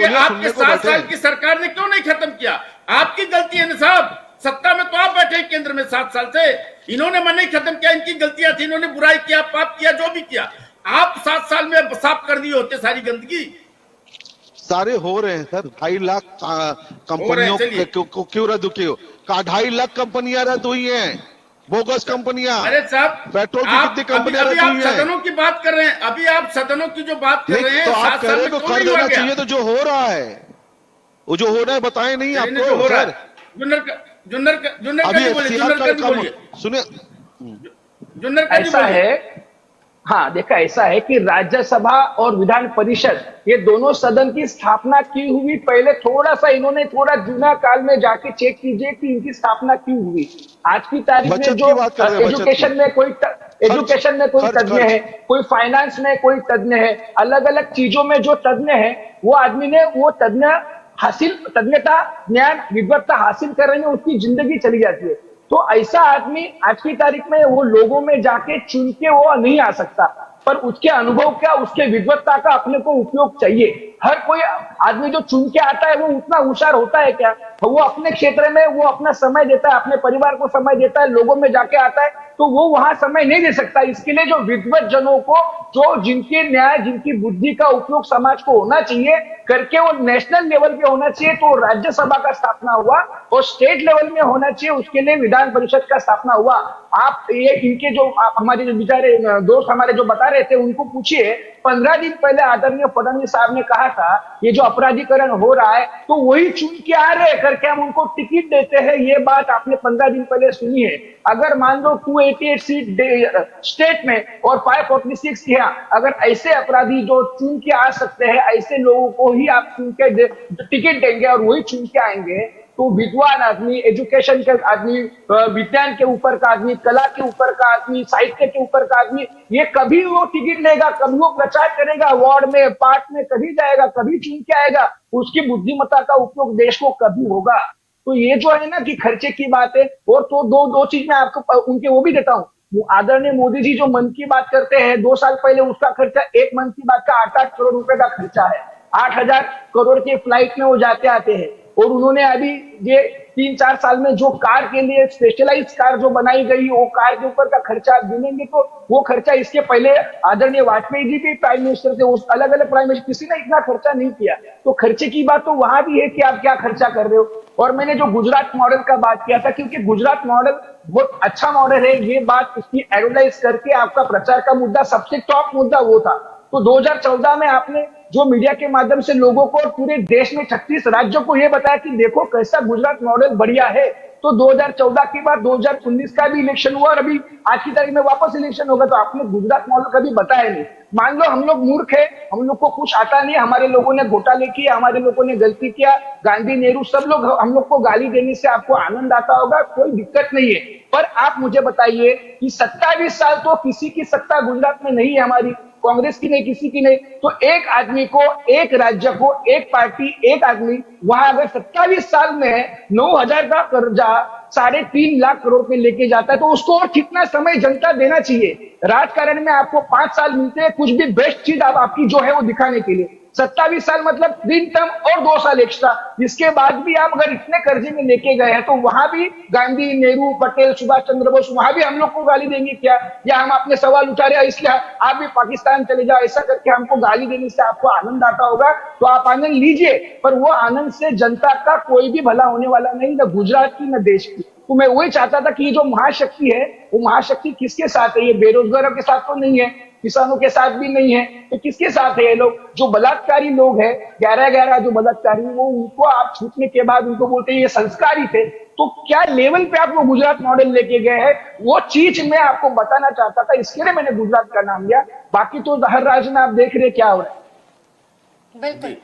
आपके 7 साल की सरकार ने क्यों नहीं खत्म किया? आपकी गलती है ना साहब, सत्ता में तो आप बैठे केंद्र में 7 साल से, इन्होंने मन नहीं खत्म किया, इनकी गलतियां थी, इन्होंने बुराई किया, पाप किया, जो भी किया, आप 7 साल में साफ कर दिए होते सारी गंदगी। सारे हो रहे हैं सर, 2.5 लाख कंपनियों को क्यों रद्द किए? 2.5 लाख कंपनियां रद्द हुई हैं, बोगस कंपनियां। अरे साहब, पेट्रोल की कितनी कंपनियां रद्द हुई हैं? सदनों की बात कर रहे हैं, अभी आप सदनों की जो बात कर रहे हैं, तो आप कह रहे हैं तो कर देना चाहिए, तो जो हो रहा है वो जो हो रहा है बताएं नहीं आपको सर। सुनिए, ऐसा है, हाँ देखा, ऐसा है कि राज्यसभा और विधान परिषद ये दोनों सदन की स्थापना की हुई, पहले थोड़ा सा इन्होंने थोड़ा जूना काल में जाके चेक कीजिए कि इनकी स्थापना क्यों हुई। आज की तारीख में जो एजुकेशन में कोई तज्ञ है, कोई फाइनेंस में कोई तज्ञ है, अलग अलग चीजों में जो तज्ञ है, वो आदमी ने वो तज्ञता, ज्ञान, विद्वत्ता हासिल करने में उसकी जिंदगी चली जाती है। तो ऐसा आदमी आज की तारीख में वो लोगों में जाके चुन के वो नहीं आ सकता, पर उसके अनुभव का, उसके विद्वत्ता का अपने को उपयोग चाहिए। हर कोई आदमी जो चुन के आता है वो उतना होशियार होता है क्या? वो अपने क्षेत्र में वो अपना समय देता है, अपने परिवार को समय देता है, लोगों में जाके आता है, तो वो वहां समय नहीं दे सकता। इसके लिए जो विद्वत जनों को, जो जिनके न्याय, जिनकी बुद्धि का उपयोग समाज को होना चाहिए करके, वो नेशनल लेवल पे होना चाहिए, तो राज्यसभा का स्थापना हुआ, और स्टेट लेवल में होना चाहिए, उसके लिए विधान परिषद का स्थापना हुआ। आप ये इनके जो हमारे जो बेचारे दोस्त हमारे जो बता रहे थे, उनको पूछिए, 15 दिन पहले आदरणीय फडणवीस साहब ने कहा था ये जो अपराधीकरण हो रहा है तो वही चुन के आ रहे हैं करके हम उनको टिकट देते हैं, ये बात आपने 15 दिन पहले सुनी है। अगर मान लो 288 सीट स्टेट में और 546 यहाँ, अगर ऐसे अपराधी जो चुन के आ सकते हैं, ऐसे लोगों को ही आप चुन के टिकट देंगे और वही चुन के आएंगे, तो विद्वान आदमी, एजुकेशन के आदमी, विज्ञान के ऊपर का आदमी, कला के ऊपर का आदमी, साहित्य के ऊपर का आदमी, ये कभी वो टिकट लेगा, कभी वो प्रचार करेगा, वार्ड में, पार्क में कभी जाएगा, कभी चुन के आएगा, उसकी बुद्धिमत्ता का उपयोग देश को कभी होगा। तो ये जो है ना कि खर्चे की बात है, और तो दो चीज मैं आपको उनके वो भी देता हूँ। आदरणीय मोदी जी जो मन की बात करते हैं, 2 साल पहले उसका खर्चा, एक मन की बात का 8-8 करोड़ रुपए का खर्चा है। 8,000 करोड़ के फ्लाइट में वो जाते आते हैं, और उन्होंने अभी ये 3-4 साल में जो कार के लिए स्पेशलाइज कार जो बनाई गई, वो कार के ऊपर का खर्चा गिनेंगे तो वो खर्चा, इसके पहले आदरणीय वाजपेयी जी भी प्राइम मिनिस्टर थे, उस अलग अलग प्राइम मिनिस्टर, किसी ने इतना खर्चा नहीं किया। तो खर्चे की बात तो वहां भी है कि आप क्या खर्चा कर रहे हो। और मैंने जो गुजरात मॉडल का बात किया था, क्योंकि गुजरात मॉडल बहुत अच्छा मॉडल है, ये बात उसकी एडवर्टाइज करके आपका प्रचार का मुद्दा, सबसे टॉप मुद्दा वो था। तो 2014 में आपने जो मीडिया के माध्यम से लोगों को, पूरे देश में 36 राज्यों को ये बताया कि देखो कैसा गुजरात मॉडल बढ़िया है। तो 2014 के बाद 2019 का भी इलेक्शन हुआ, और अभी आज की तारीख में वापस इलेक्शन होगा, तो आपने गुजरात मॉडल कभी बताया नहीं। मान लो हम लोग मूर्ख है, हम लोग को कुछ आता नहीं, हमारे लोगों ने घोटाले किए, हमारे लोगों ने गलती किया, गांधी, नेहरू, सब लोग हम लोग को गाली देने से आपको आनंद आता होगा, कोई दिक्कत नहीं है। पर आप मुझे बताइए कि 27 साल तो किसी की सत्ता गुजरात में नहीं है, हमारी कांग्रेस की नहीं, किसी की नहीं, तो एक आदमी को, एक राज्य को, एक पार्टी, एक आदमी वहां अगर 27 साल में 9,000 का कर्जा 3.5 लाख करोड़ पे लेके जाता है, तो उसको और कितना समय जनता देना चाहिए। राजकारण में आपको 5 साल मिलते हैं कुछ भी बेस्ट चीज आपकी जो है वो दिखाने के लिए। 27 साल मतलब 3 टर्म और 2 साल एक्स्ट्रा, जिसके बाद भी आप अगर इतने कर्जे में लेके गए हैं, तो वहां भी गांधी, नेहरू, पटेल, सुभाष चंद्र बोस, वहां भी हम लोग को गाली देंगे क्या? या हम अपने सवाल उठा रहे हैं इसलिए आप भी पाकिस्तान चले जाओ, ऐसा करके हमको गाली देने से आपको आनंद आता होगा, तो आप आनंद लीजिए, पर वो आनंद से जनता का कोई भी भला होने वाला नहीं, न गुजरात की न देश की। तो मैं वही चाहता था कि जो महाशक्ति है, वो महाशक्ति किसके साथ है? ये बेरोजगारों के साथ तो नहीं है, किसानों के साथ भी नहीं है, तो किसके साथ है ये लोग? जो बलात्कारी लोग हैं, 11-11 जो बलात्कारी, वो उनको आप छूटने के बाद उनको बोलते हैं ये संस्कारी थे। तो क्या लेवल पे आप वो गुजरात मॉडल लेके गए हैं, वो चीज मैं आपको बताना चाहता था, इसके लिए मैंने गुजरात का नाम लिया। बाकी तो हर राज्य में आप देख रहे क्या हो रहा है। बिल्कुल।